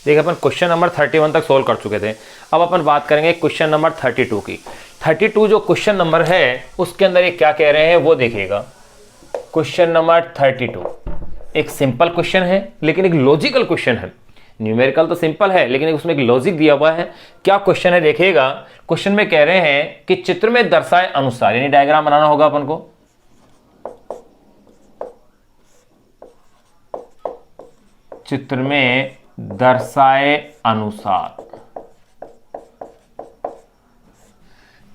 देखिए अपन question number 31 तक solve कर चुके थे। अब अपन बात करेंगे क्वेश्चन नंबर 32 की। 32 जो क्वेश्चन नंबर है उसके अंदर ये क्या कह रहे हैं वो देखिएगा। क्वेश्चन नंबर 32 एक सिंपल क्वेश्चन है लेकिन एक लॉजिकल क्वेश्चन है। न्यूमेरिकल तो सिंपल है लेकिन उसमें एक लॉजिक दिया हुआ है। क्या क्वेश्चन है देखिएगा। क्वेश्चन में कह रहे हैं कि चित्र में दर्शाए अनुसार, यानी डायग्राम बनाना होगा अपन को। चित्र में दर्शाए अनुसार,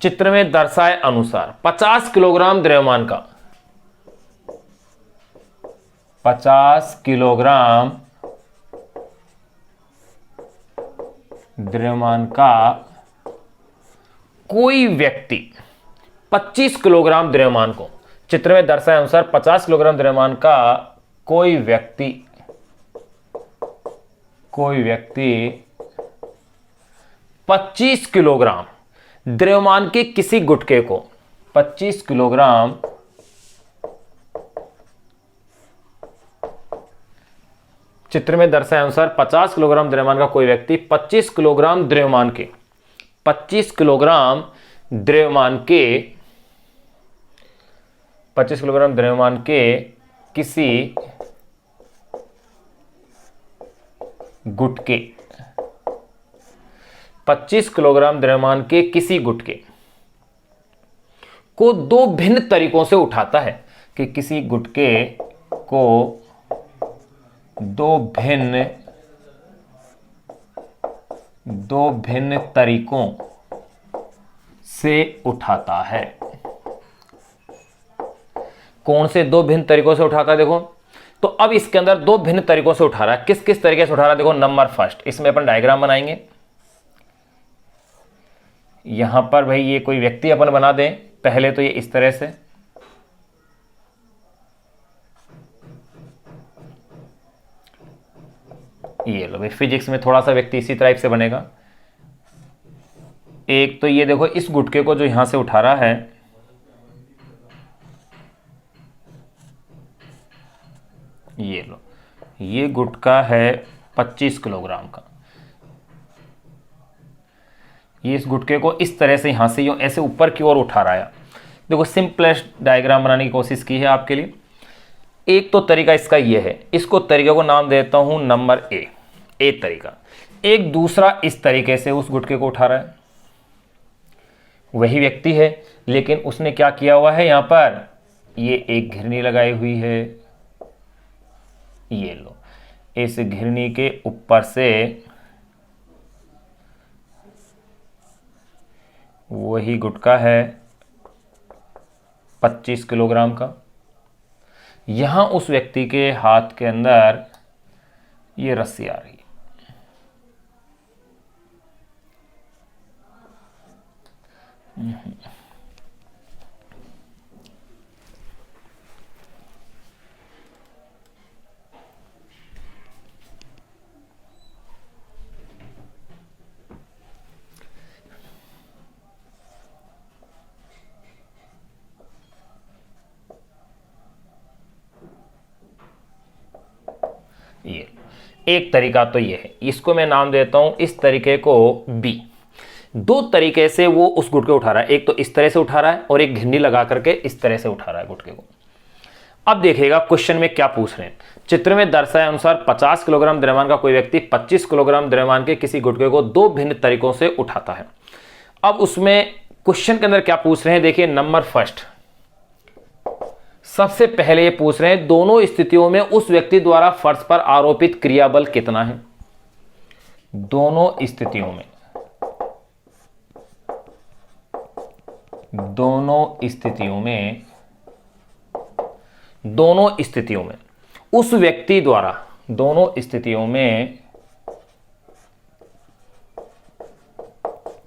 चित्र में दर्शाए अनुसार 50 किलोग्राम द्रव्यमान का, 50 किलोग्राम द्रव्यमान का कोई व्यक्ति 25 किलोग्राम द्रव्यमान को, चित्र में दर्शाए अनुसार 50 किलोग्राम द्रव्यमान का कोई व्यक्ति 25 किलोग्राम द्रव्यमान के किसी गुटके को, 25 किलोग्राम चित्र में दर्शाए अनुसार 50 किलोग्राम द्रव्यमान का कोई व्यक्ति 25 किलोग्राम द्रव्यमान के, 25 किलोग्राम द्रव्यमान के, 25 किलोग्राम द्रव्यमान के किसी गुटके, 25 किलोग्राम द्रव्यमान के किसी गुटके को दो भिन्न तरीकों से उठाता है, कि किसी गुटके को दो भिन्न तरीकों से उठाता है। कौन से दो भिन्न तरीकों से उठाता है देखो। तो अब इसके अंदर दो भिन्न तरीकों से उठा रहा है। किस किस तरीके से उठा रहा है देखो। नंबर फर्स्ट, इसमें अपन डायग्राम बनाएंगे। यहां पर भाई ये कोई व्यक्ति अपन बना दें पहले, तो ये इस तरह से, ये लो भाई फिजिक्स में थोड़ा सा व्यक्ति इसी टाइप से बनेगा। एक तो ये देखो इस गुटके को जो यहां से उठा रहा है, ये लो, ये गुटका है 25 किलोग्राम का। ये इस गुटके को इस तरह से यहां से यूं ऐसे ऊपर की ओर उठा रहा है। देखो सिंपलेस्ट डायग्राम बनाने की कोशिश की है आपके लिए। एक तो तरीका इसका ये है, इसको तरीके को नाम देता हूं नंबर ए तरीका। एक दूसरा इस तरीके से उस गुटके को उठा रहा है, वही व्यक्ति है लेकिन उसने क्या किया हुआ है, यहां पर ये एक घिरनी लगाई हुई है। ये लो, इस घिरनी के ऊपर से वही गुटका है 25 किलोग्राम का। यहां उस व्यक्ति के हाथ के अंदर ये रस्सी आ रही है। ये एक तरीका तो ये है, इसको मैं नाम देता हूं इस तरीके को बी। दो तरीके से वो उस गुटके उठा रहा है, एक तो इस तरह से उठा रहा है और एक घिरनी लगा करके इस तरह से उठा रहा है गुटके को। अब देखिएगा क्वेश्चन में क्या पूछ रहे हैं। चित्र में दर्शाए अनुसार 50 किलोग्राम द्रव्यमान का कोई व्यक्ति 25 किलोग्राम द्रव्यमान के किसी गुटके को दो भिन्न तरीकों से उठाता है। अब उसमें क्वेश्चन के अंदर क्या पूछ रहे हैं देखिए। नंबर फर्स्ट, सबसे पहले ये पूछ रहे हैं दोनों स्थितियों में उस व्यक्ति द्वारा फर्श पर आरोपित क्रियाबल कितना है। दोनों स्थितियों में, दोनों स्थितियों में उस व्यक्ति द्वारा, दोनों स्थितियों में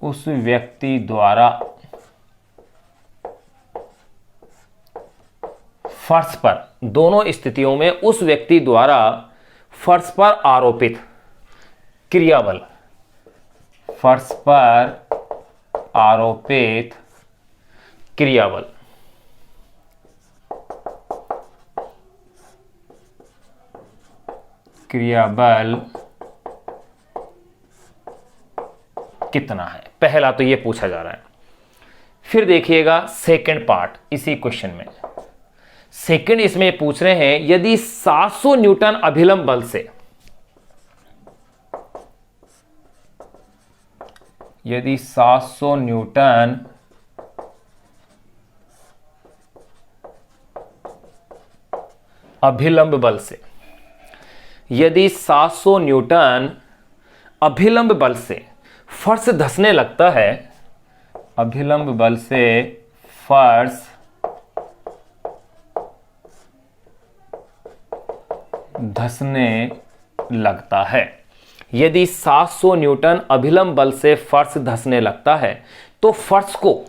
उस व्यक्ति द्वारा फर्श पर, दोनों स्थितियों में उस व्यक्ति द्वारा फर्श पर आरोपित क्रियाबल, फर्श पर आरोपित क्रियाबल कितना है, पहला तो ये पूछा जा रहा है। फिर देखिएगा सेकंड पार्ट इसी क्वेश्चन में, सेकंड इसमें पूछ रहे हैं यदि 700 न्यूटन अभिलंब बल से, यदि 700 न्यूटन अभिलंब बल से, यदि 700 न्यूटन अभिलंब बल से फर्श धंसने लगता है, अभिलंब बल से फर्श धंसने लगता है, यदि 700 न्यूटन अभिलंब बल से फर्श धंसने लगता है तो फर्श को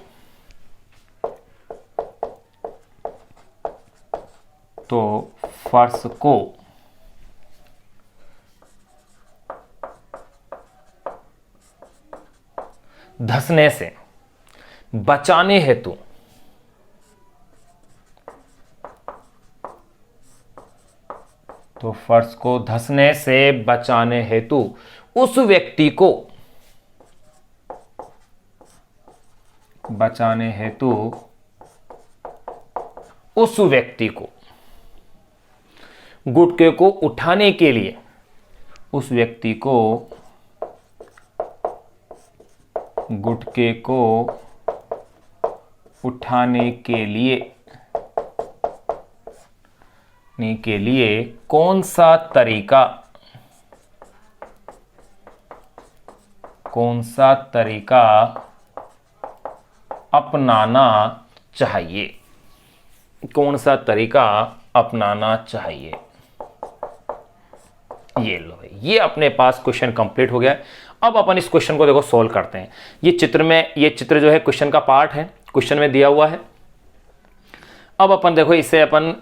धंसने से बचाने हेतु फर्श को धंसने से बचाने हेतु उस व्यक्ति को गुटके को उठाने के लिए, उस व्यक्ति को गुटके को उठाने के लिए कौन सा तरीका अपनाना चाहिए, कौन सा तरीका अपनाना चाहिए। ये लो, ये अपने पास क्वेश्चन कंप्लीट हो गया। अब अपन इस क्वेश्चन को देखो सॉल्व करते हैं। ये चित्र जो है क्वेश्चन का पार्ट है, क्वेश्चन में दिया हुआ है। अब अपन देखो इसे अपन,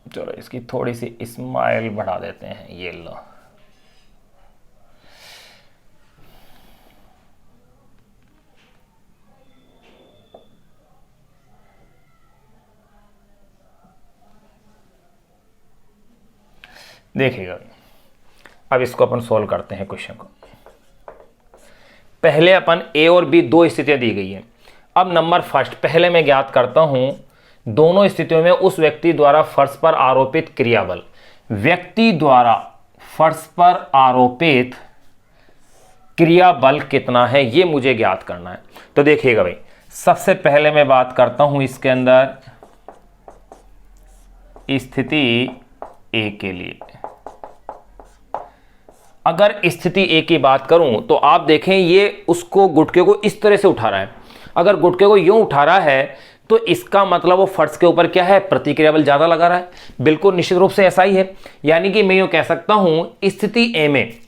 चलो इसकी थोड़ी सी स्माइल बढ़ा देते हैं। ये लो, देखिएगा अब इसको अपन सॉल्व करते हैं क्वेश्चन को। पहले अपन ए और बी दो स्थितियां दी गई है। अब नंबर फर्स्ट, पहले मैं ज्ञात करता हूं दोनों स्थितियों में उस व्यक्ति द्वारा फर्श पर आरोपित क्रियाबल, व्यक्ति द्वारा फर्श पर आरोपित क्रियाबल कितना है ये मुझे ज्ञात करना है। तो देखिएगा भाई, सबसे पहले मैं बात करता हूं इसके अंदर स्थिति ए के लिए। अगर स्थिति ए की बात करूं तो आप देखें ये उसको गुटके को इस तरह से उठा रहा है। अगर गुटके को यूं उठा रहा है तो इसका मतलब वो फर्श के ऊपर क्या है, प्रतिक्रिया बल ज्यादा लगा रहा है। बिल्कुल निश्चित रूप से ऐसा ही है। यानी कि मैं यूं कह सकता हूं स्थिति ए में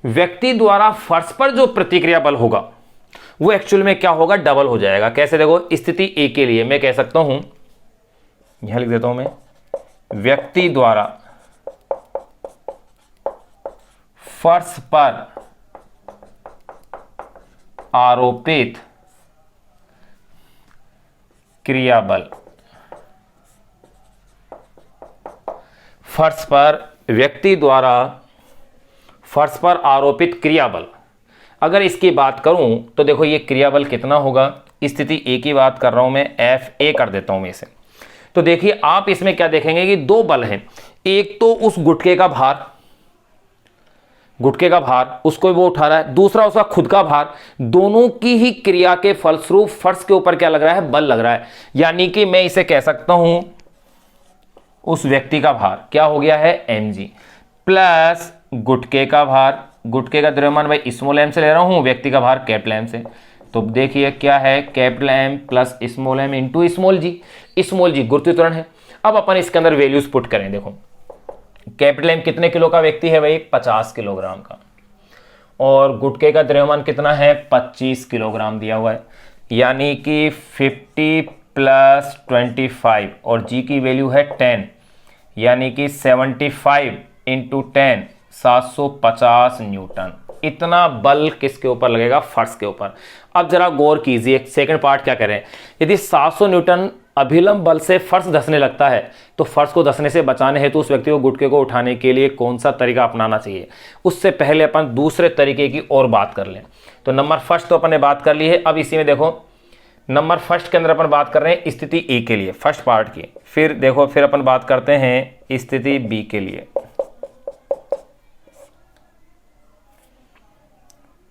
व्यक्ति द्वारा फर्श पर जो प्रतिक्रिया बल होगा वो एक्चुअल में क्या होगा, डबल हो जाएगा। कैसे, देखो स्थिति ए के लिए मैं कह सकता हूं, यहां लिख देता हूं मैं, व्यक्ति द्वारा फर्श पर आरोपित क्रियाबल, फर्श पर व्यक्ति द्वारा फर्श पर आरोपित क्रियाबल, अगर इसकी बात करूं तो देखो ये क्रियाबल कितना होगा, स्थिति ए की बात कर रहा हूं मैं, एफ ए कर देता हूं मैं इसे। तो देखिए आप इसमें क्या देखेंगे कि दो बल हैं, एक तो उस गुटके का भार उसको वो उठा रहा है, दूसरा उसका खुद का भार। दोनों की ही क्रिया के फलस्वरूप फर्श के ऊपर क्या लग रहा है, बल लग रहा है। यानी कि मैं इसे कह सकता हूं उस व्यक्ति का भार क्या हो गया है, mg, प्लस गुटके का भार, गुटके का द्रव्यमान भाई स्मॉल m से ले रहा हूं, व्यक्ति का भार कैपिटल M से। तो देखिए क्या है, capital M plus small m into small G गुरुत्व त्वरण है। अब अपन इसके अंदर वैल्यूज पुट करें। देखो कैपिटल M कितने किलो का व्यक्ति है भाई, 50 किलोग्राम का, और गुटके का द्रव्यमान कितना है, 25 किलोग्राम दिया हुआ है। यानी कि 50 प्लस 25 और जी की वैल्यू है 10, यानी कि 75 इंटू 10 750 न्यूटन। इतना बल किसके ऊपर लगेगा, फर्श के ऊपर। अब जरा गौर कीजिए, सेकंड पार्ट क्या करें, यदि 700 न्यूटन अभिलंब बल से फर्श धंसने लगता है तो फर्श को धंसने से बचाने हेतु उस व्यक्ति को गुटके को उठाने के लिए कौन सा तरीका अपनाना चाहिए। उससे पहले अपन दूसरे तरीके की और बात कर लें। तो नंबर फर्स्ट तो अपन ने बात कर ली है। अब इसी में देखो नंबर फर्स्ट के अंदर अपन बात कर रहे हैं स्थिति ए के लिए, फर्स्ट पार्ट की। फिर देखो फिर अपन बात करते हैं स्थिति बी के लिए,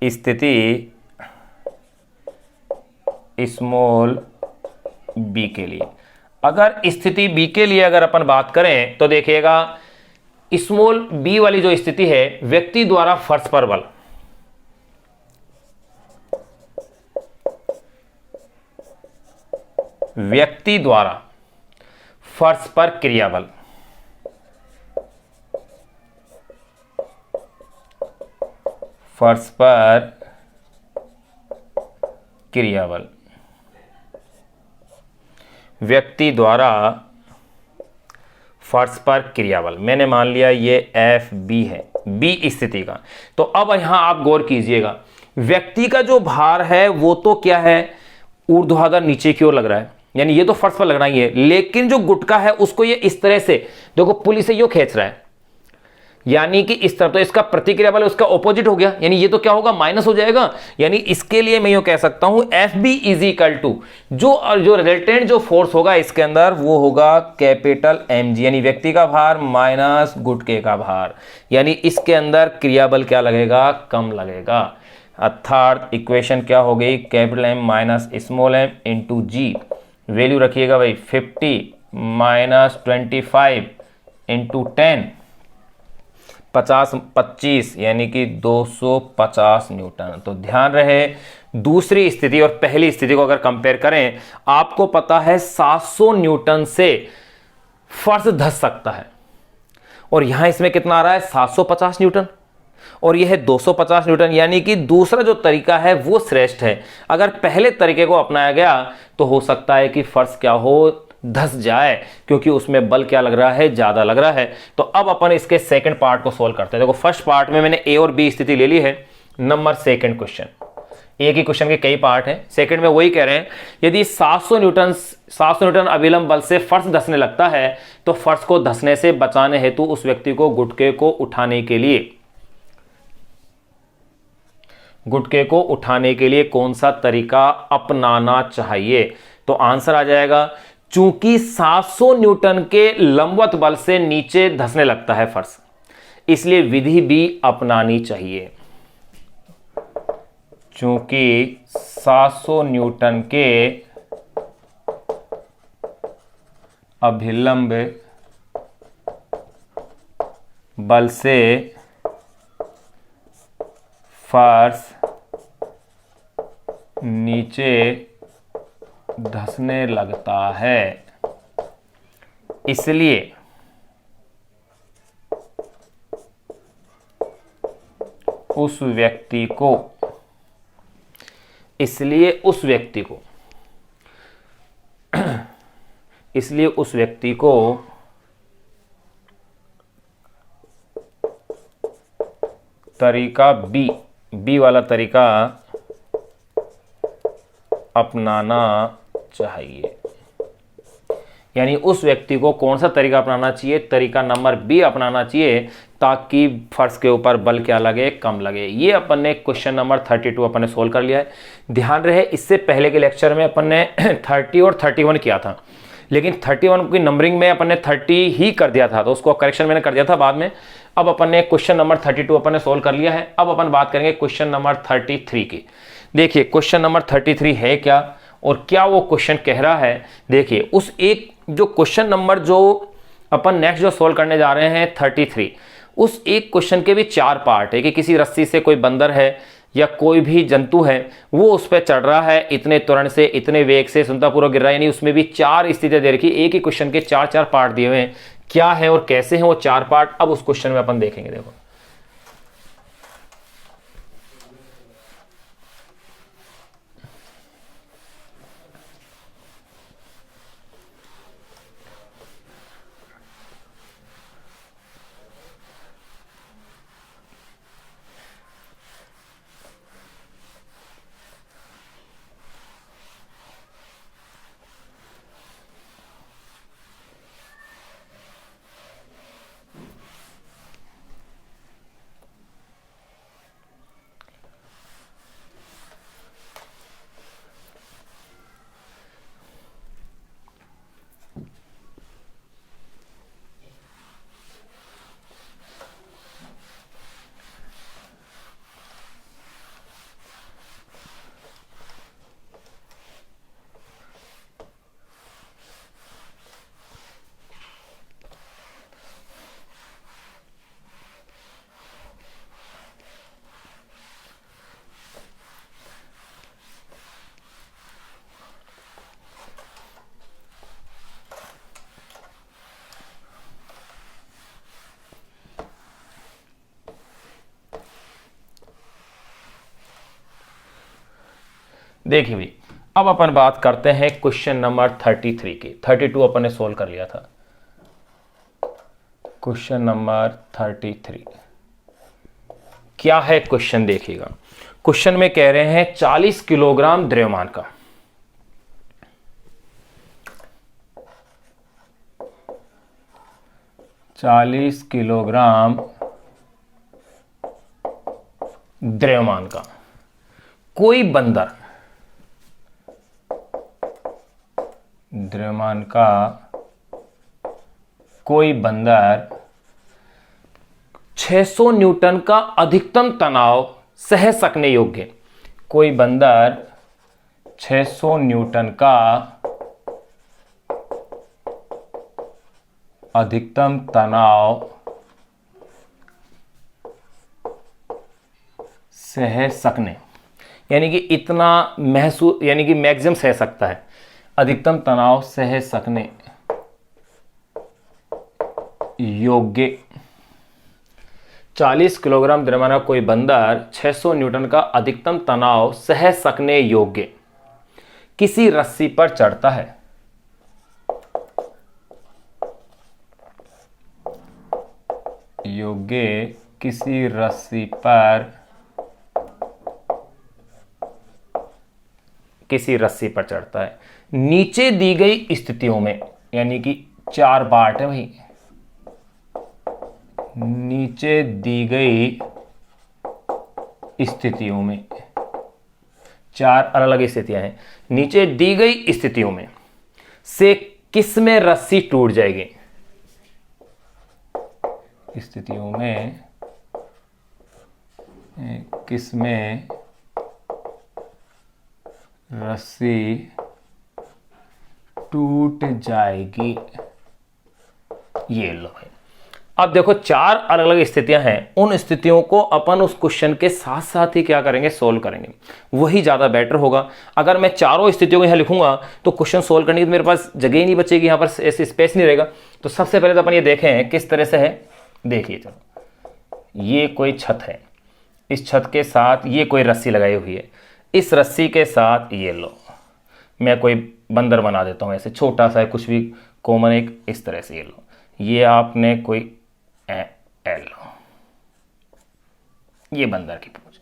स्थिति स्मॉल बी के लिए। अगर स्थिति बी के लिए अगर अपन बात करें तो देखिएगा स्मॉल बी वाली जो स्थिति है, व्यक्ति द्वारा फर्श पर बल, व्यक्ति द्वारा फर्श पर क्रियाबल, फर्श पर क्रियाबल, व्यक्ति द्वारा फर्श पर क्रियाबल, मैंने मान लिया ये एफ बी है, बी स्थिति का। तो अब यहां आप गौर कीजिएगा, व्यक्ति का जो भार है वो तो क्या है, ऊर्ध्वाधर नीचे की ओर लग रहा है, यानी ये तो फर्श पर लगना ही है। लेकिन जो गुटका है उसको ये इस तरह से देखो पुली से यो खींच रहा है, यानी कि इस तरफ, तो इसका प्रतिक्रिया बल उसका ऑपोजिट हो गया, यानी ये तो क्या होगा, माइनस हो जाएगा। यानी इसके लिए मैं यूं कह सकता हूं F B is equal to जो रिजल्टेंट जो फोर्स होगा इसके अंदर वो होगा कैपिटल एम जी, यानी व्यक्ति का भार माइनस गुटके का भार, यानी इसके अंदर क्रियाबल क्या लगेगा, कम लगेगा। अर्थात इक्वेशन क्या हो गई, capital M minus small M into G, value रखिएगा भाई 50 माइनस 25 इंटू 10, 25 यानी कि 250 न्यूटन। तो ध्यान रहे दूसरी स्थिति और पहली स्थिति को अगर कंपेयर करें, आपको पता है 700 न्यूटन से फर्श धंस सकता है, और यहां इसमें कितना आ रहा है 750 न्यूटन, और यह है 250 न्यूटन, यानी कि दूसरा जो तरीका है वो श्रेष्ठ है। अगर पहले तरीके को अपनाया गया तो हो सकता है कि फर्श क्या हो, धस जाए, क्योंकि उसमें बल क्या लग रहा है, ज्यादा लग रहा है। तो अब अपन इसके सेकंड पार्ट को सोल्व करते हैं। देखो फर्स्ट पार्ट में मैंने ए और बी स्थिति ले ली है। नंबर सेकंड क्वेश्चन, एक ही क्वेश्चन के कई पार्ट हैं, सेकंड में वही कह रहे हैं यदि 700 न्यूटन अभिलंब बल से फर्श धंसने लगता है तो फर्श को धंसने से बचाने हेतु उस व्यक्ति को गुटके को उठाने के लिए कौन सा तरीका अपनाना चाहिए। तो आंसर आ जाएगा, चूंकि 700 न्यूटन के लंबवत बल से नीचे धंसने लगता है फर्श, इसलिए विधि भी अपनानी चाहिए। चूंकि 700 न्यूटन के अभिलंब बल से फर्श नीचे धंसने लगता है, इसलिए उस व्यक्ति को तरीका बी वाला तरीका अपनाना चाहिए। यानी उस व्यक्ति को कौन सा तरीका अपनाना चाहिए, तरीका नंबर बी अपनाना चाहिए, ताकि फर्श के ऊपर बल क्या लगे, कम लगे। ये अपन ने क्वेश्चन नंबर 32 अपन ने सोल्व कर लिया है। ध्यान रहे इससे पहले के लेक्चर में अपन ने 30 और 31 किया था, लेकिन 31 की नंबरिंग में अपन ने 30 ही कर दिया था, तो उसको करेक्शन मैंने कर दिया था बाद में। अब अपन ने क्वेश्चन नंबर 32 अपन ने सोल्व कर लिया है। अब अपन बात करेंगे क्वेश्चन नंबर 33 की। देखिए क्वेश्चन नंबर 33 है क्या और क्या वो क्वेश्चन कह रहा है। देखिए उस एक जो क्वेश्चन नंबर जो अपन नेक्स्ट जो सोल्व करने जा रहे हैं 33, उस एक क्वेश्चन के भी 4 पार्ट है कि किसी रस्सी से कोई बंदर है या कोई भी जंतु है वो उस पर चढ़ रहा है, इतने त्वरण से, इतने वेग से सुनतापूर्वक गिर रहा है। यानी उसमें भी 4 स्थितियां दे रखी, एक ही क्वेश्चन के 4 पार्ट दिए हुए हैं। क्या है और कैसे हैं वो 4 पार्ट, अब उस क्वेश्चन में अपन देखेंगे। देखो देखिए भाई, अब अपन बात करते हैं क्वेश्चन नंबर 33 की। 32 अपन ने सोल्व कर लिया था। क्वेश्चन नंबर 33 क्या है क्वेश्चन, देखिएगा। क्वेश्चन में कह रहे हैं 40 किलोग्राम द्रव्यमान का 40 किलोग्राम द्रव्यमान का कोई बंदर, द्रव्यमान का कोई बंदर 600 न्यूटन का अधिकतम तनाव सह सकने योग्य, कोई बंदर 600 न्यूटन का अधिकतम तनाव सह सकने, यानी कि इतना महसूस, यानी कि मैक्सिमम सह सकता है, अधिकतम तनाव सह सकने योग्य 40 किलोग्राम द्रव्यमान का कोई बंदर 600 न्यूटन का अधिकतम तनाव सह सकने योग्य किसी रस्सी पर चढ़ता है। योग्य किसी रस्सी पर चढ़ता है नीचे दी गई स्थितियों में, यानी कि 4 पार्ट है भाई, नीचे दी गई स्थितियों में 4 अलग अलग स्थितियां हैं। नीचे दी गई स्थितियों में से किस में रस्सी टूट जाएगी, स्थितियों में किस में रस्सी टूट जाएगी, ये लो भाई। अब देखो 4 अलग अलग स्थितियां हैं, उन स्थितियों को अपन उस क्वेश्चन के साथ साथ ही क्या करेंगे, सोल्व करेंगे, वही ज्यादा बेटर होगा। अगर मैं चारों स्थितियों को यहां लिखूंगा तो क्वेश्चन सोल्व करने की मेरे पास जगह ही नहीं बचेगी, यहां पर ऐसे स्पेस नहीं रहेगा। तो सबसे पहले तो अपन ये देखें किस तरह से है। देखिए चलो, ये कोई छत है, इस छत के साथ ये कोई रस्सी लगाई हुई है, इस रस्सी के साथ ये लो मैं कोई बंदर बना देता हूं, ऐसे छोटा सा है, कुछ भी कॉमन एक इस तरह से, ये लो ये आपने कोई एल, ये बंदर की पूंछ,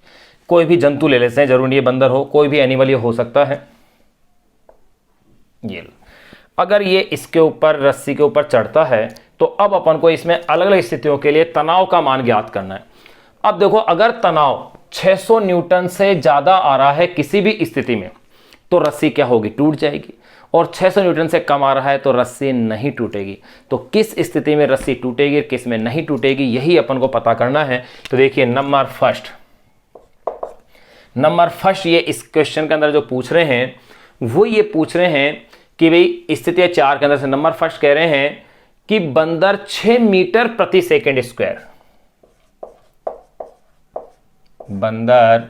कोई भी जंतु ले लेते हैं, जरूरी नहीं ये बंदर हो, कोई भी एनिमल ये हो सकता है। ये लो, अगर ये इसके ऊपर रस्सी के ऊपर चढ़ता है तो अब अपन को इसमें अलग अलग स्थितियों के लिए तनाव का मान ज्ञात करना है। अब देखो, अगर तनाव 600 न्यूटन से ज्यादा आ रहा है किसी भी स्थिति में तो रस्सी क्या होगी, टूट जाएगी, और 600 न्यूटन से कम आ रहा है तो रस्सी नहीं टूटेगी। तो किस स्थिति में रस्सी टूटेगी, किस में नहीं टूटेगी, यही अपन को पता करना है। तो देखिए नंबर फर्स्ट ये इस क्वेश्चन के अंदर जो पूछ रहे हैं वो ये पूछ रहे हैं कि भाई स्थिति 4 के अंदर से नंबर फर्स्ट कह रहे हैं कि बंदर 6 मीटर प्रति सेकंड स्क्वायर, बंदर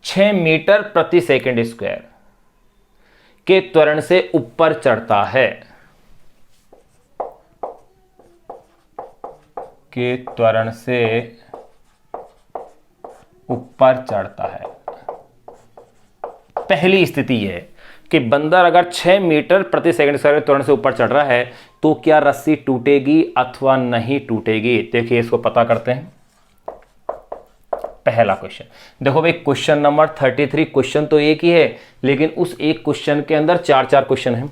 6 मीटर प्रति सेकंड स्क्वायर के त्वरण से ऊपर चढ़ता है, के त्वरण से ऊपर चढ़ता है। पहली स्थिति यह है कि बंदर अगर 6 मीटर प्रति सेकंड स्क्वायर के त्वरण से ऊपर चढ़ रहा है तो क्या रस्सी टूटेगी अथवा नहीं टूटेगी। देखिए इसको पता करते हैं। पहला क्वेश्चन देखो भाई, क्वेश्चन नंबर 33 क्वेश्चन तो एक ही है, लेकिन उस एक क्वेश्चन के अंदर 4 क्वेश्चन हैं।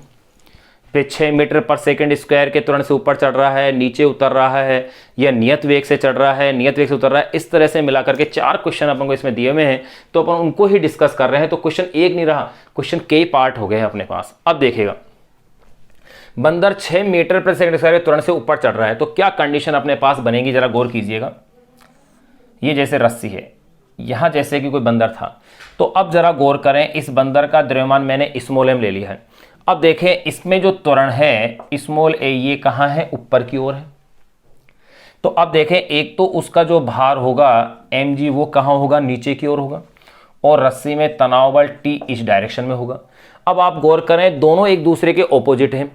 पे 6 मीटर पर सेकंड स्क्वायर के त्वरण से ऊपर चढ़ रहा है, नीचे उतर रहा है, या नियत वेग से चढ़ रहा है, नियत वेग से उतर रहा है, इस तरह से मिलाकर के 4 क्वेश्चन अपन को इसमें दिए हुए हैं, तो अपन उनको ही डिस्कस कर रहे हैं। तो क्वेश्चन एक नहीं रहा, क्वेश्चन कई पार्ट हो गए हैं अपने पास। अब देखिएगा, बंदर 6 मीटर पर सेकंड स्क्वायर के त्वरण से ऊपर चढ़ रहा है तो क्या कंडीशन अपने पास बनेगी, जरा गौर कीजिएगा। ये जैसे रस्सी है, यहां जैसे कि कोई बंदर था, तो अब जरा गौर करें, इस बंदर का द्रव्यमान मैंने स्मॉल एम ले लिया है। अब देखें इसमें जो त्वरण है स्मॉल ए, ये कहां है, ऊपर की ओर है। तो अब देखें, एक तो उसका जो भार होगा एम जी वो कहां होगा, नीचे की ओर होगा, और रस्सी में तनाव बल टी इस डायरेक्शन में होगा। अब आप गौर करें, दोनों एक दूसरे के ऑपोजिट हैं।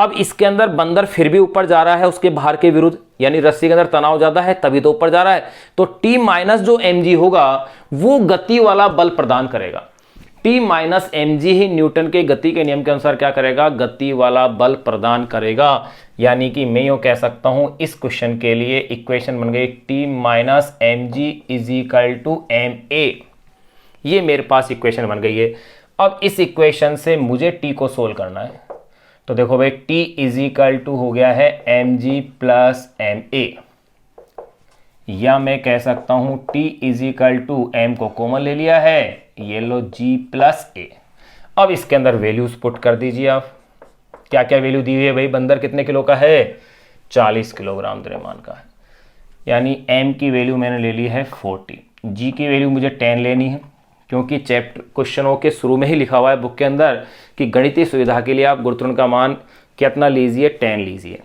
अब इसके अंदर बंदर फिर भी ऊपर जा रहा है उसके भार के विरुद्ध, यानी रस्सी के अंदर तनाव ज्यादा है तभी तो ऊपर जा रहा है, तो T माइनस जो mg होगा वो गति वाला बल प्रदान करेगा। T माइनस mg ही न्यूटन के गति के नियम के अनुसार क्या करेगा, गति वाला बल प्रदान करेगा। यानी कि मैं यूं कह सकता हूं इस क्वेश्चन के लिए इक्वेशन बन गई T minus mg is equal to ma। ये मेरे पास इक्वेशन बन गई है। अब इस इक्वेशन से मुझे T को सोल्व करना है, तो देखो भाई T इज इक्वल टू हो गया है mg प्लस ma, या मैं कह सकता हूं T is equal to m को कॉमन ले लिया है, ये लो g प्लस a। अब इसके अंदर वैल्यूज पुट कर दीजिए आप, क्या क्या वैल्यू दी हुई है भाई, बंदर कितने किलो का है, 40 किलोग्राम द्रव्यमान का है, यानी m की वैल्यू मैंने ले ली है 40, g की वैल्यू मुझे 10 लेनी है, क्योंकि चैप्टर क्वेश्चनों के शुरू में ही लिखा हुआ है बुक के अंदर कि गणितीय सुविधा के लिए आप गुरुत्वाकर्षण का मान कितना लीजिए, 10 लीजिए,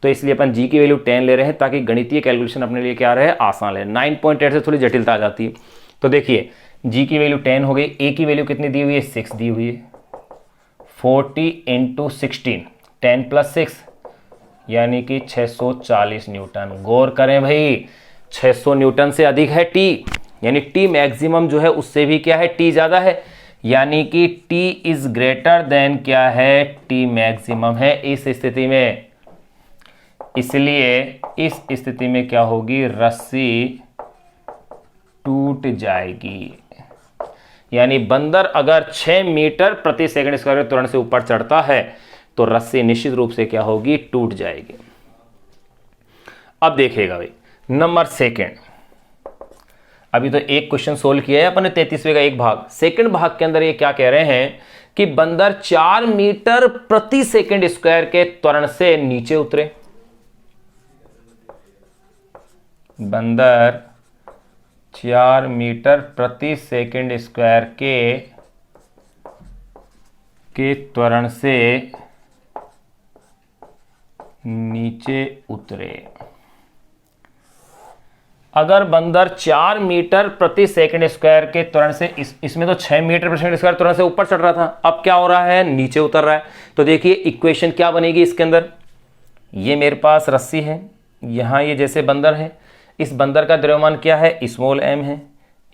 तो इसलिए अपन जी की वैल्यू 10 ले रहे हैं ताकि गणितीय कैलकुलेशन अपने लिए क्या रहे, आसान रहे। 9.8 से थोड़ी जटिलता आ जाती है, तो देखिए जी की वैल्यू 10 हो गई, ए की वैल्यू कितनी दी हुई है, 6 दी हुई है, 40 इंटू 16, 10 प्लस 6 यानी कि 640 न्यूटन। गौर करें भाई 600 न्यूटन से अधिक है टी, यानी टी मैक्सिमम जो है उससे भी क्या है, टी ज्यादा है, यानी कि टी इज ग्रेटर देन क्या है, टी मैक्सिमम है इस स्थिति में। इसलिए इस स्थिति में क्या होगी, रस्सी टूट जाएगी। यानी बंदर अगर 6 मीटर प्रति सेकंड स्क्वायर के त्वरण से ऊपर चढ़ता है तो रस्सी निश्चित रूप से क्या होगी, टूट जाएगी। अब देखिएगा भाई नंबर सेकंड, अभी तो एक क्वेश्चन सोल्व किया है अपन ने 33वें का एक भाग, सेकंड भाग के अंदर ये क्या कह रहे हैं कि बंदर 4 मीटर प्रति सेकंड स्क्वायर के त्वरण से नीचे उतरे। बंदर 4 मीटर प्रति सेकंड स्क्वायर के त्वरण से नीचे उतरे। अगर बंदर 4 मीटर प्रति सेकंड स्क्वायर के त्वरण से इसमें तो 6 मीटर प्रति सेकंड स्क्वायर त्वरण से ऊपर चढ़ रहा था, अब क्या हो रहा है, नीचे उतर रहा है। तो देखिए इक्वेशन क्या बनेगी इसके अंदर, ये मेरे पास रस्सी है, यहां ये जैसे बंदर है, इस बंदर का द्रव्यमान क्या है, स्मॉल m है,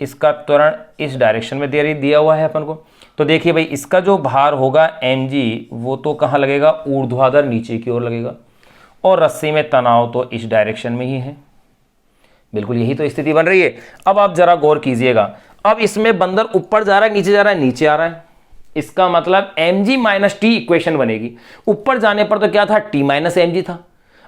इसका त्वरण इस डायरेक्शन में दिया हुआ है अपन को। तो देखिए भाई इसका जो भार होगा mg वो तो कहां लगेगा, ऊर्ध्वाधर नीचे की ओर लगेगा, और रस्सी में तनाव तो इस डायरेक्शन में ही है, बिल्कुल यही तो स्थिति बन रही है। अब आप जरा गौर कीजिएगा, अब इसमें बंदर ऊपर जा रहा है, नीचे जा रहा है, नीचे आ रहा है, इसका मतलब mg माइनस टी इक्वेशन बनेगी। ऊपर जाने पर तो क्या था, t माइनस mg था,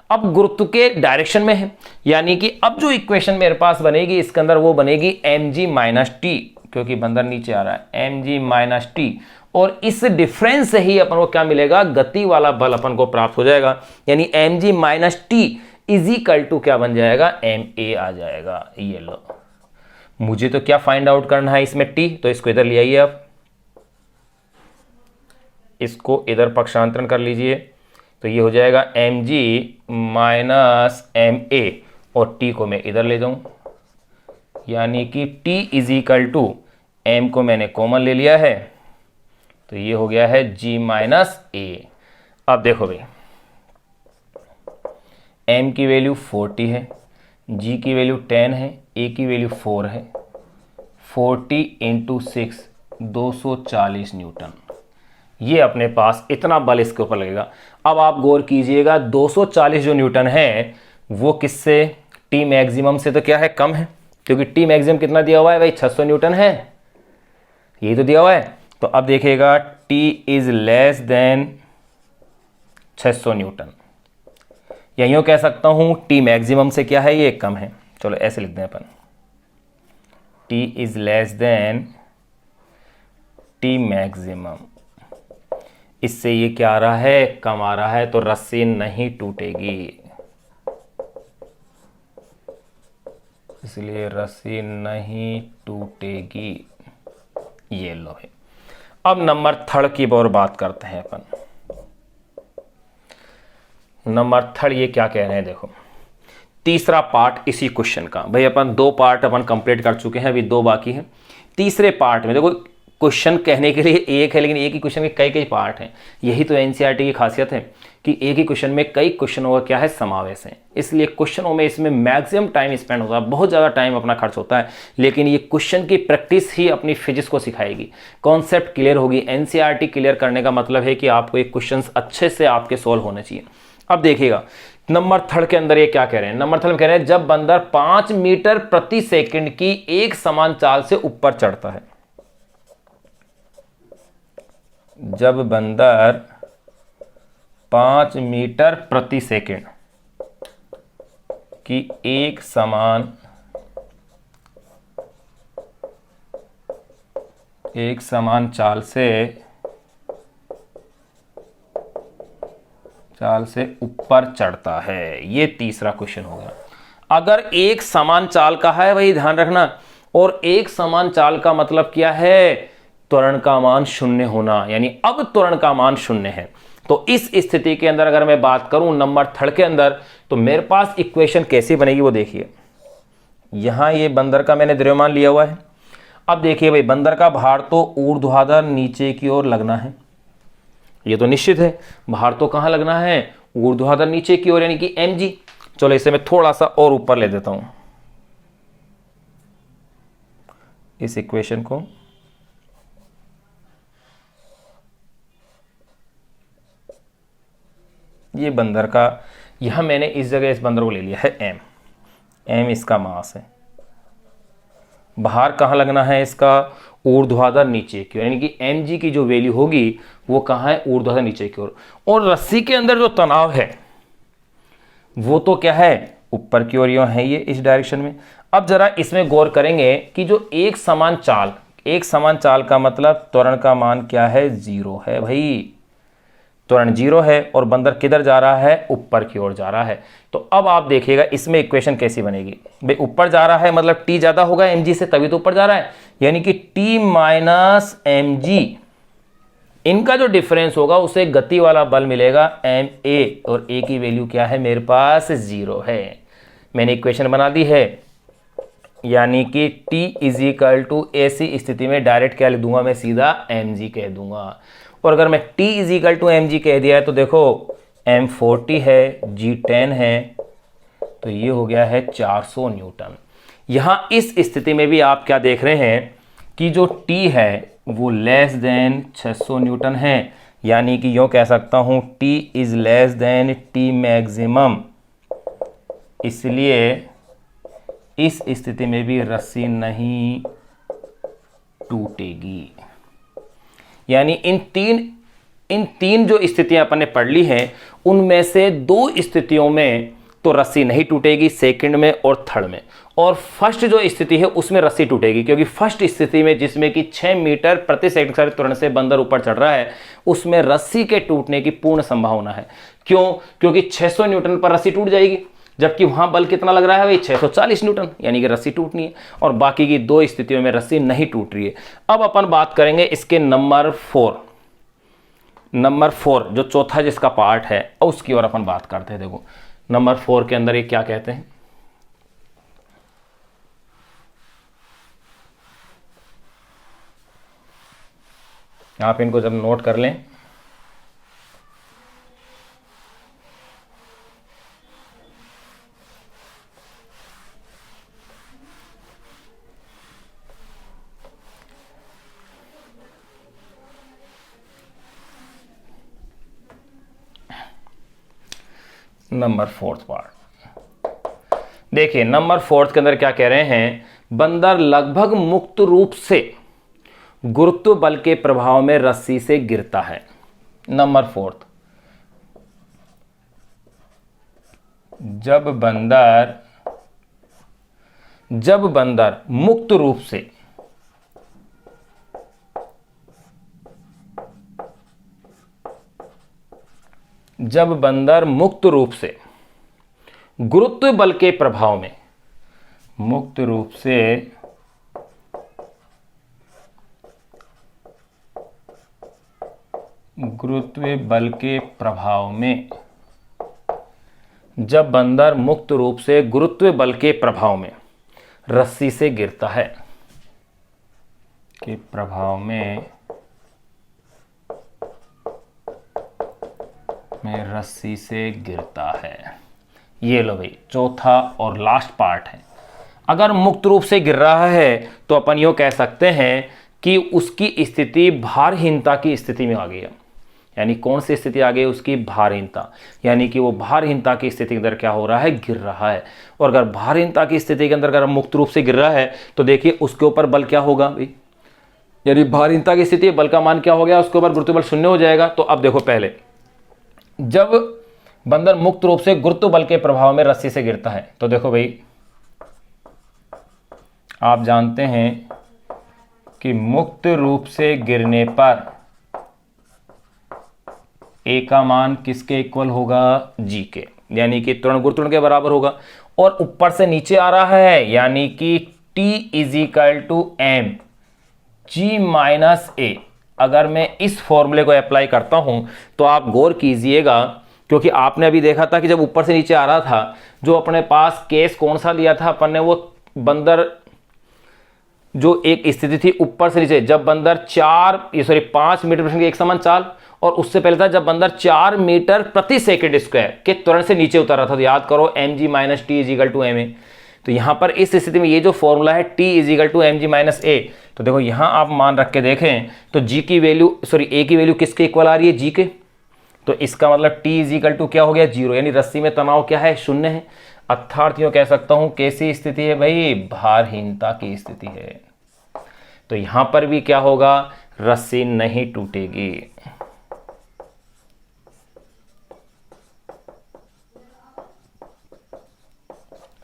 अब गुरुत्व के डायरेक्शन में है, यानी कि अब जो इक्वेशन मेरे पास बनेगी इसके अंदर वो बनेगी mg माइनस टी, क्योंकि बंदर नीचे आ रहा है, mg माइनस टी, और इस डिफरेंस से ही अपन को क्या मिलेगा, गति वाला बल अपन को प्राप्त हो जाएगा, यानी mg minus T is equal to क्या बन जाएगा, ma आ जाएगा। ये लो, मुझे तो क्या फाइंड आउट करना है इसमें t, तो इसको इधर ले आइए, आप इसको इधर पक्षांतरण कर लीजिए, तो ये हो जाएगा mg माइनस ma, और t को मैं इधर ले जाऊं, यानी कि t is equal to m को मैंने कॉमन ले लिया है, तो ये हो गया है g माइनस a। अब देखो भाई m की वैल्यू 40 है, g की वैल्यू 10 है, a की वैल्यू 4 है, 40 इंटू 6 240 न्यूटन, ये अपने पास इतना बल इसके ऊपर लगेगा। अब आप गौर कीजिएगा 240 जो न्यूटन है वो किससे, टी मैक्सिमम से तो क्या है, कम है, क्योंकि टी मैक्सिमम कितना दिया हुआ है भाई, 600 न्यूटन है, यही तो दिया हुआ है। तो अब देखिएगा T is less then 600 Newton, या यूं कह सकता हूं टी मैक्सिमम से क्या है, ये कम है, चलो ऐसे लिख दें अपन, T is less than T maximum, इससे ये क्या आ रहा है, कम आ रहा है, तो रस्सी नहीं टूटेगी, इसलिए रस्सी नहीं टूटेगी। ये लो है। अब नंबर थर्ड की और बात करते हैं अपन। नंबर थर्ड ये क्या कह रहे हैं, देखो तीसरा पार्ट इसी क्वेश्चन का, भाई अपन 2 पार्ट अपन कंप्लीट कर चुके हैं, अभी 2 बाकी हैं। तीसरे पार्ट में देखो क्वेश्चन कहने के लिए एक है, लेकिन एक ही क्वेश्चन के कई कई पार्ट हैं। यही तो एनसीईआरटी की खासियत है कि एक ही क्वेश्चन में कई क्वेश्चनों का क्या है, समावेश है। इसलिए क्वेश्चनों में इसमें मैक्सिमम टाइम स्पेंड होता है, बहुत ज़्यादा टाइम अपना खर्च होता है, लेकिन ये क्वेश्चन की प्रैक्टिस ही अपनी फिजिक्स को सिखाएगी। कॉन्सेप्ट क्लियर होगी। एनसीईआरटी क्लियर करने का मतलब है कि आपको एक क्वेश्चन अच्छे से आपके सॉल्व होने चाहिए। अब देखिएगा नंबर 3 के अंदर ये क्या कह रहे हैं। नंबर 3 में कह रहे हैं जब बंदर 5 मीटर प्रति सेकंड की एक समान चाल से ऊपर चढ़ता है। जब बंदर 5 मीटर प्रति सेकंड की एक समान चाल से ऊपर चढ़ता है। ये तीसरा क्वेश्चन हो गया। अगर एक समान चाल का है, वही ध्यान रखना, और एक समान चाल का मतलब क्या है, त्वरण का मान 0 होना, यानी अब त्वरण का मान 0 है। तो इस स्थिति के अंदर अगर मैं बात करूं नंबर 3 के अंदर, तो मेरे पास इक्वेशन कैसे बनेगी वो देखिए। यहां ये बंदर का मैंने द्रव्यमान लिया हुआ है। अब देखिए भाई, बंदर का भार तो ऊर्ध्वाधर नीचे की ओर लगना है, ये तो निश्चित है। भार तो कहां लगना है, ऊर्ध्वाधर नीचे की ओर, यानी कि mg। चलो इसे मैं थोड़ा सा और ऊपर ले देता हूं, इस इक्वेशन को। ये बंदर का, यहां मैंने इस जगह इस बंदर को ले लिया है m इसका मास है। भार कहां लगना है इसका, ऊर्ध्वाधर नीचे की ओर, यानी कि mg की जो वैल्यू होगी वो कहां है, ऊर्ध्वाधर नीचे की ओर। और रस्सी के अंदर जो तनाव है वो तो क्या है, ऊपर की ओर यूं है, ये इस डायरेक्शन में। अब जरा इसमें गौर करेंगे कि जो एक समान चाल का मतलब त्वरण का मान क्या है, 0 है भाई। त्वरण 0 है और बंदर किधर जा रहा है, ऊपर की ओर जा रहा है। तो अब आप देखिएगा इसमें इक्वेशन कैसी बनेगी। भाई ऊपर जा रहा है मतलब t ज्यादा होगा mg से, तभी तो ऊपर जा रहा है, यानी कि t माइनस mg, इनका जो डिफरेंस होगा उसे गति वाला बल मिलेगा ma, और a की वैल्यू क्या है मेरे पास, 0 है। मैंने इक्वेशन बना दी है, यानी कि t इजिकल टू ऐसी स्थिति में डायरेक्ट क्या लिख दूंगा मैं, सीधा mg कह दूंगा। और अगर मैं t इजिकल टू mg कह दिया है तो देखो m 40 है, g 10 है, तो ये हो गया है 400 न्यूटन। यहां इस स्थिति में भी आप क्या देख रहे हैं कि जो t है वो लेस देन 600 न्यूटन है, यानी कि यूं कह सकता हूं t is less then t maximum. इसलिए इस स्थिति में भी रस्सी नहीं टूटेगी। यानी इन तीन जो स्थितियां अपन ने पढ़ ली हैं, उनमें से 2 स्थितियों में तो रस्सी नहीं टूटेगी, सेकंड में और थर्ड में। और फर्स्ट जो स्थिति है उसमें रस्सी टूटेगी, क्योंकि फर्स्ट स्थिति में जिसमें कि 6 मीटर प्रति सेकंड त्वरण से बंदर ऊपर चढ़ रहा है, उसमें रस्सी के टूटने की पूर्ण संभावना है। क्यों, क्योंकि 600 न्यूटन पर रस्सी टूट जाएगी, जबकि वहां बल कितना लग रहा है भाई, 640 न्यूटन, यानी कि रस्सी टूटनी है। और बाकी की 2 स्थितियों में रस्सी नहीं टूट रही है। अब अपन बात करेंगे इसके नंबर 4 जो चौथा जिसका पार्ट है, उसकी ओर अपन बात करते हैं। देखो नंबर 4 के अंदर ये क्या कहते हैं, आप इनको जब नोट कर लें, नंबर 4 पार्ट देखिए। नंबर 4 के अंदर क्या कह रहे हैं, बंदर लगभग मुक्त रूप से गुरुत्व बल के प्रभाव में रस्सी से गिरता है। नंबर 4, जब बंदर मुक्त रूप से गुरुत्व बल के प्रभाव में जब बंदर मुक्त रूप से गुरुत्व बल के प्रभाव में रस्सी से गिरता है, के प्रभाव में रस्सी से गिरता है। ये लो भाई, चौथा और लास्ट पार्ट है। अगर मुक्त रूप से गिर रहा है तो अपन यूँ कह सकते हैं कि उसकी स्थिति भारहीनता की स्थिति में आ गई है। यानी कौन सी स्थिति आ गई उसकी? भारहीनता। यानी कि वो भारहीनता की स्थिति के अंदर क्या हो रहा है? गिर रहा है। और अगर भारहीनता की स्थिति के अंदर अगर मुक्त रूप से गिर रहा है तो देखिए उसके ऊपर बल क्या होगा भाई? यानी भारहीनता की स्थिति, बल का मान क्या हो गया? उसके ऊपर गुरुत्व बल 0 हो जाएगा। तो अब देखो, पहले जब बंदर मुक्त रूप से गुरुत्व बल के प्रभाव में रस्सी से गिरता है तो देखो भाई, आप जानते हैं कि मुक्त रूप से गिरने पर ए का मान किसके इक्वल होगा? जी के, यानी कि त्वरण गुरुत्व के बराबर होगा। और ऊपर से नीचे आ रहा है, यानी कि T is equal to M G minus A. अगर मैं इस फॉर्मूले को अप्लाई करता हूं तो आप गौर कीजिएगा, क्योंकि आपने अभी देखा था कि जब ऊपर से नीचे आ रहा था, जो अपने पास केस कौन सा लिया था अपन ने? वो बंदर जो एक स्थिति थी ऊपर से नीचे, जब बंदर 5 मीटर प्रति सेकंड की एक समान चाल, और उससे पहले था जब बंदर 4 मीटर प्रति सेकंड स्क्वायर के त्वरण से नीचे उतर रहा था। तो याद करो mg minus T is equal to M A. तो यहां पर इस स्थिति में ये जो फॉर्मूला है t is equal to M G minus A, तो देखो यहां आप मान रख के देखें तो g की वैल्यू, ए की वैल्यू किसके इक्वल आ रही है? g के। तो इसका मतलब t इजिकल टू क्या हो गया? 0। यानी रस्सी में तनाव क्या है? 0 है। अर्थात यूं कह सकता हूं कैसी स्थिति है भाई? भारहीनता की स्थिति है। तो यहां पर भी क्या होगा? रस्सी नहीं टूटेगी।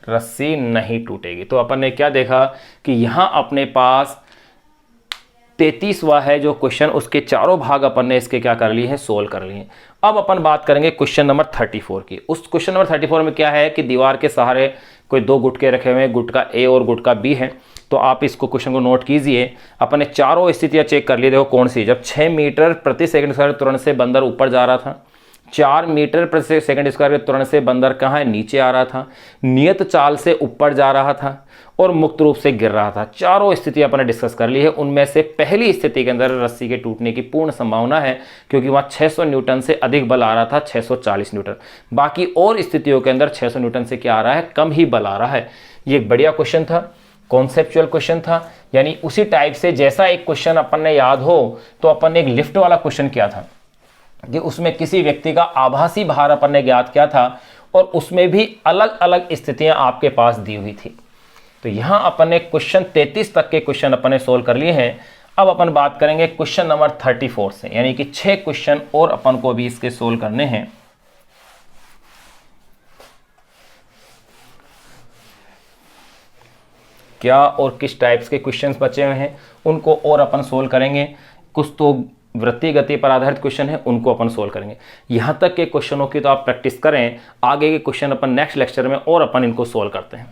रस्सी नहीं टूटेगी। तो अपन ने क्या देखा कि यहां अपने पास 33वां है जो क्वेश्चन, उसके चारों भाग अपन ने इसके क्या कर लिए हैं? सोल्व कर लिए हैं। अब अपन बात करेंगे क्वेश्चन नंबर 34 की। उस क्वेश्चन नंबर 34 में क्या है कि दीवार के सहारे कोई 2 गुटके रखे हुए हैं, गुटका ए और गुटका बी है। तो आप इसको क्वेश्चन को नोट कीजिए। अपन ने चारों स्थितियां चेक कर ली। देखो कौन सी? जब 6 मीटर प्रति सेकंड स्क्वायर त्वरण से बंदर ऊपर जा रहा था, 4 मीटर प्रति सेकंड स्क्वायर के त्वरण से बंदर कहाँ है? नीचे आ रहा था, नियत चाल से ऊपर जा रहा था और मुक्त रूप से गिर रहा था। चारों स्थिति अपन ने डिस्कस कर ली है। उनमें से पहली स्थिति के अंदर रस्सी के टूटने की पूर्ण संभावना है, क्योंकि वहां 600 न्यूटन से अधिक बल आ रहा था, 640 न्यूटन। बाकी और स्थितियों के अंदर 600 न्यूटन से क्या आ रहा है? कम ही बल आ रहा है। ये एक बढ़िया क्वेश्चन था, कॉन्सेप्चुअल क्वेश्चन था। यानी उसी टाइप से जैसा एक क्वेश्चन अपन ने याद हो तो अपन ने एक लिफ्ट वाला क्वेश्चन किया था कि उसमें किसी व्यक्ति का आभासी भार अपन ने ज्ञात किया था और उसमें भी अलग अलग स्थितियां आपके पास दी हुई थी। तो यहां अपन ने क्वेश्चन 33 तक के क्वेश्चन अपन ने सोल्व कर लिए हैं। अब अपन बात करेंगे क्वेश्चन नंबर 34 से, यानी कि 6 क्वेश्चन और अपन को भी इसके सोल्व करने हैं। क्या और किस टाइप्स के क्वेश्चंस बचे हुए हैं उनको और अपन सोल्व करेंगे। कुछ तो वृत्तीय गति पर आधारित क्वेश्चन है, उनको अपन सोल्व करेंगे। यहां तक के क्वेश्चनों की तो आप प्रैक्टिस करें, आगे के क्वेश्चन अपन नेक्स्ट लेक्चर में और अपन इनको सोल्व करते हैं।